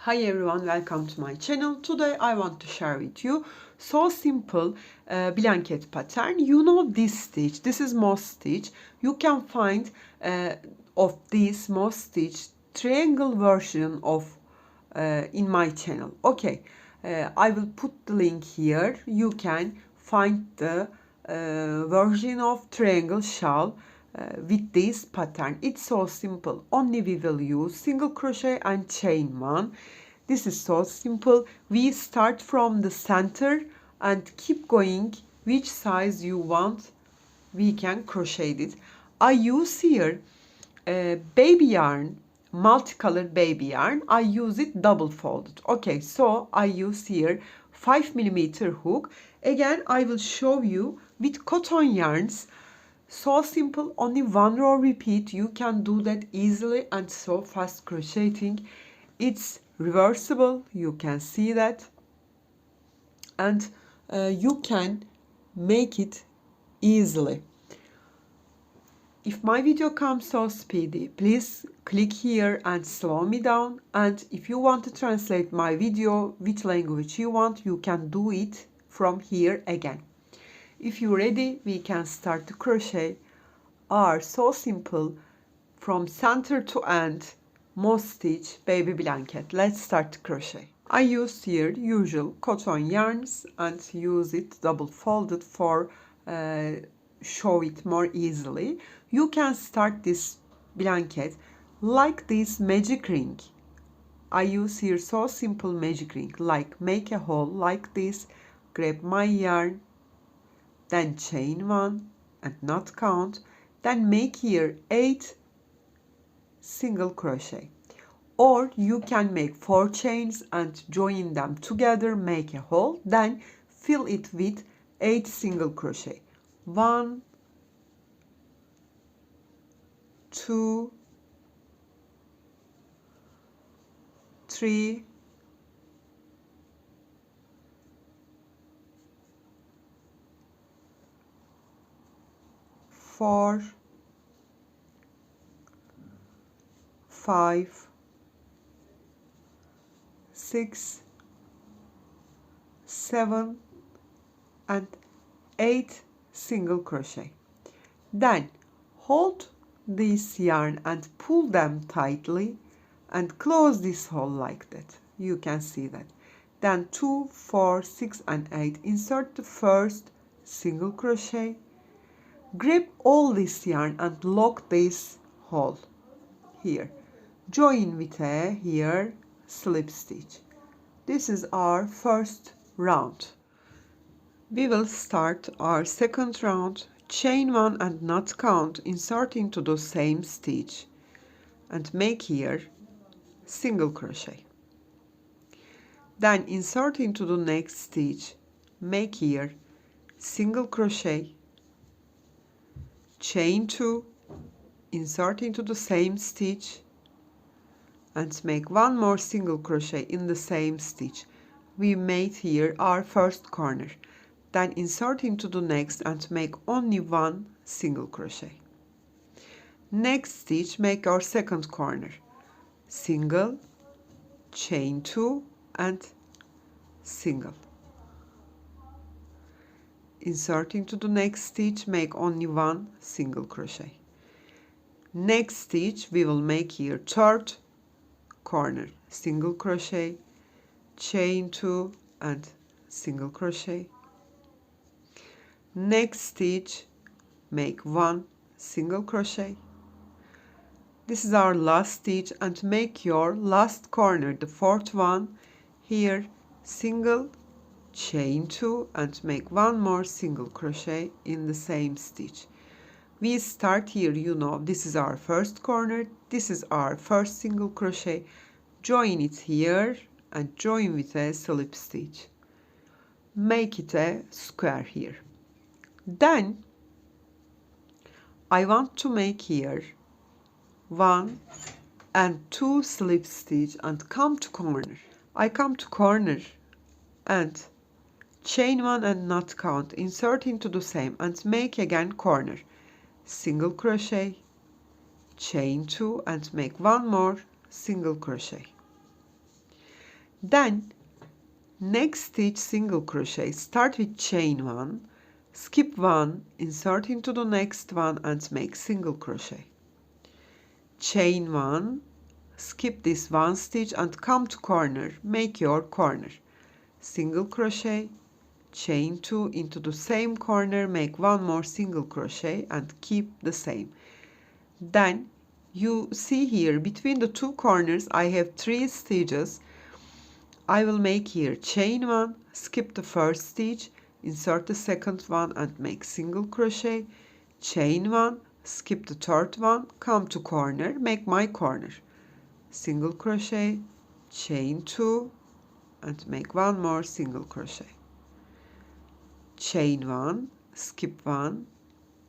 Hi everyone, welcome to my channel. Today I want to share with you so simple blanket pattern. You know this stitch, this is moss stitch. You can find of this moss stitch triangle version of in my channel. Okay, I will put the link here. You can find the version of triangle shawl with this pattern. It's so simple. Only we will use single crochet and chain one. This is so simple. We start from the center and keep going. Which size you want, we can crochet it. I use here baby yarn, multicolored baby yarn. I use it double folded. Okay, so I use here 5mm hook. Again, I will show you with cotton yarns. So simple, only one row repeat. You can do that easily and so fast crocheting. It's reversible, you can see that, and you can make it easily. If my video comes so speedy, please click here and slow me down. And if you want to translate my video which language you want, you can do it from here again. If you're ready, we can start to crochet our so simple from center to end moss stitch baby blanket. Let's start to crochet. I use here usual cotton yarns and use it double folded for show it more easily. You can start this blanket like this magic ring. I use here so simple magic ring, like make a hole like this, grab my yarn, then chain one and not count, then make here 8 single crochet. Or you can make 4 chains and join them together, make a hole, then fill it with 8 single crochet. 1, 2, 3, 4, 5, 6, 7 and 8 single crochet. Then hold this yarn and pull them tightly and close this hole like that. You can see that. Then 2, 4, 6 and 8. Insert the first single crochet. Grab all this yarn and lock this hole here. Join with a here slip stitch. This is our first round. We will start our second round. Chain one and not count, insert into the same stitch and make here single crochet. Then insert into the next stitch, make here single crochet, chain 2, insert into the same stitch and make one more single crochet in the same stitch. We made here our first corner. Then insert into the next and make only one single crochet. Next stitch, make our second corner. Single, chain 2 and single. Insert into the next stitch, make only one single crochet. Next stitch, we will make here third corner, single crochet, chain 2 and single crochet. Next stitch, make one single crochet. This is our last stitch and make your last corner, the fourth one, here single, chain 2 and make one more single crochet in the same stitch. We start here, you know, this is our first corner, this is our first single crochet. Join it here and join with a slip stitch. Make it a square here. Then I want to make here 1 and 2 slip stitch and come to corner. I come to corner and chain 1 and not count, insert into the same and make again corner. Single crochet, chain 2 and make one more single crochet. Then next stitch single crochet, start with chain 1, skip 1, insert into the next one and make single crochet. Chain 1, skip this 1 stitch and come to corner, make your corner. Single crochet, chain 2 into the same corner, make 1 more single crochet and keep the same. Then you see here between the 2 corners I have 3 stitches. I will make here chain 1, skip the first stitch, insert the second one and make single crochet, chain 1, skip the third one, come to corner, make my corner, single crochet, chain 2 and make 1 more single crochet, chain 1, skip 1,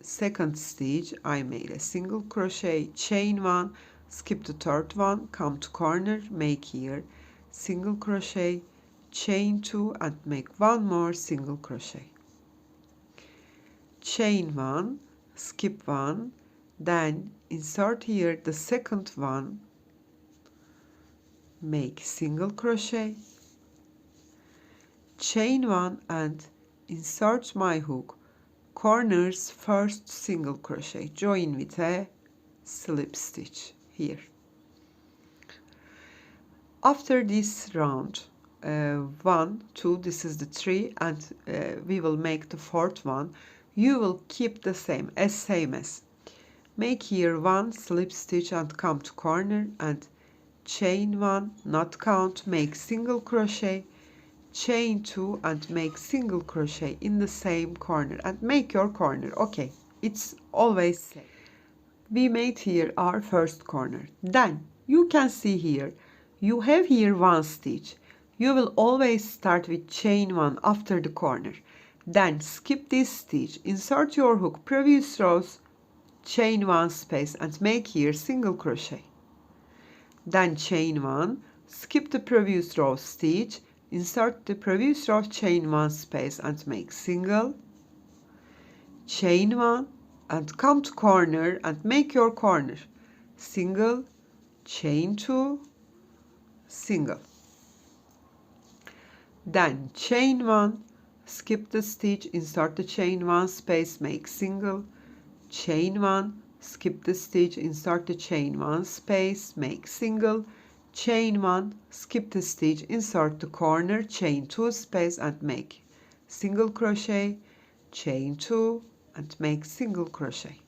second stitch I made a single crochet, chain 1, skip the third one, come to corner, make here single crochet, chain 2 and make 1 more single crochet, chain 1, skip 1, then insert here the second one, make single crochet, chain 1 and insert my hook, corners first single crochet, join with a slip stitch here. After this round, 1, 2, this is the 3 and we will make the fourth one. You will keep the same as. Make here 1 slip stitch and come to corner and chain 1, not count, make single crochet, chain 2 and make single crochet in the same corner and make your corner. Okay, it's always same. We made here our first corner. Then you can see here you have here 1 stitch. You will always start with chain 1 after the corner. Then skip this stitch, insert your hook, previous rows, chain 1 space and make here single crochet. Then chain 1, skip the previous row stitch, insert the previous row, chain 1 space and make single, chain 1 and come to corner and make your corner, single, chain 2, single, then chain 1, skip the stitch, insert the chain 1 space, make single, chain 1, skip the stitch, insert the chain 1 space, make single, chain 1, skip the stitch, insert the corner, chain 2 space and make single crochet, chain 2 and make single crochet,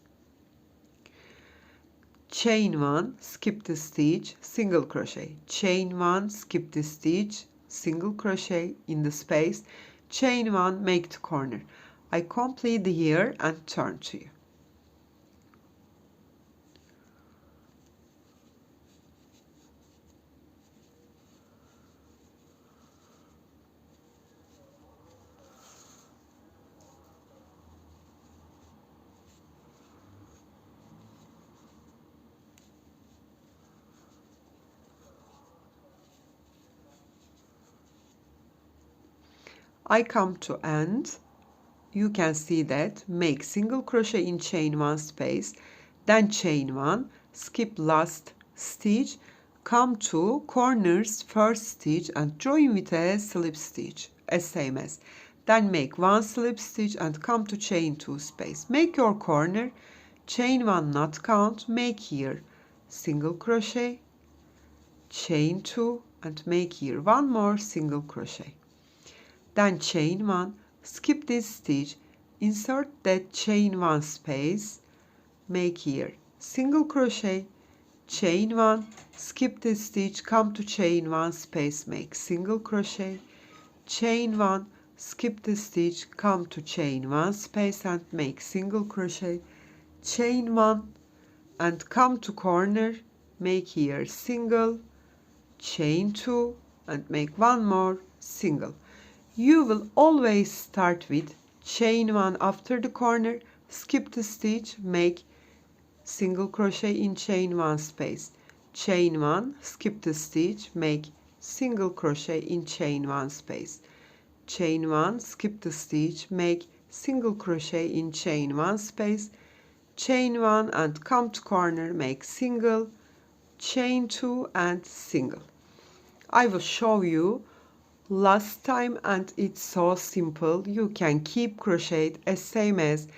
chain 1, skip the stitch, single crochet, chain 1, skip the stitch, single crochet in the space, chain 1, make the corner. I complete here and turn to you. I come to end. You can see that make single crochet in chain 1 space, then chain 1, skip last stitch, come to corners first stitch and join with a slip stitch as same as, then make 1 slip stitch and come to chain 2 space, make your corner, chain 1 not count, make here single crochet, chain 2 and make here 1 more single crochet, then chain 1, skip this stitch, insert that chain 1 space, make here single crochet, chain 1, skip this stitch, come to chain 1 space, make single crochet, chain 1, skip the stitch, come to chain 1 space and make single crochet, chain 1 and come to corner, make here single, chain 2 and make 1 more single. You will always start with chain 1 after the corner, skip the stitch, make single crochet in chain 1 space, chain 1, skip the stitch, make single crochet in chain 1 space, chain 1, skip the stitch, make single crochet in chain 1 space, chain 1 and come to corner, make single, chain 2 and single. I will show you last time, and it's so simple. You can keep crochet as same as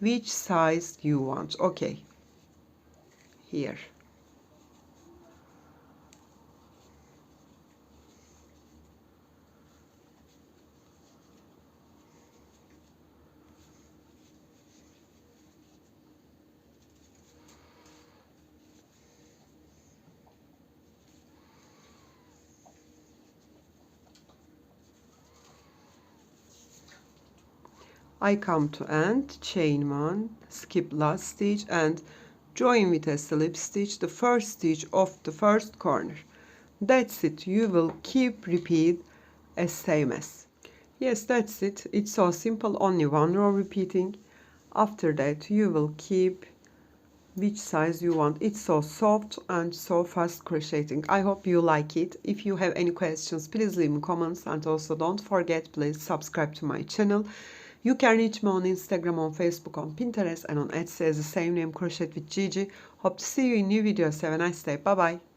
which size you want. Okay, here. I come to end, chain 1, skip last stitch and join with a slip stitch the first stitch of the first corner. That's it. You will keep repeat as same as. Yes, that's it. It's so simple, only one row repeating. After that you will keep which size you want. It's so soft and so fast crocheting. I hope you like it. If you have any questions, please leave me comments, and also don't forget, please subscribe to my channel. You can reach me on Instagram, on Facebook, on Pinterest, and on Etsy as the same name, Crochet with Gigi. Hope to see you in new videos. Have a nice day. Bye bye.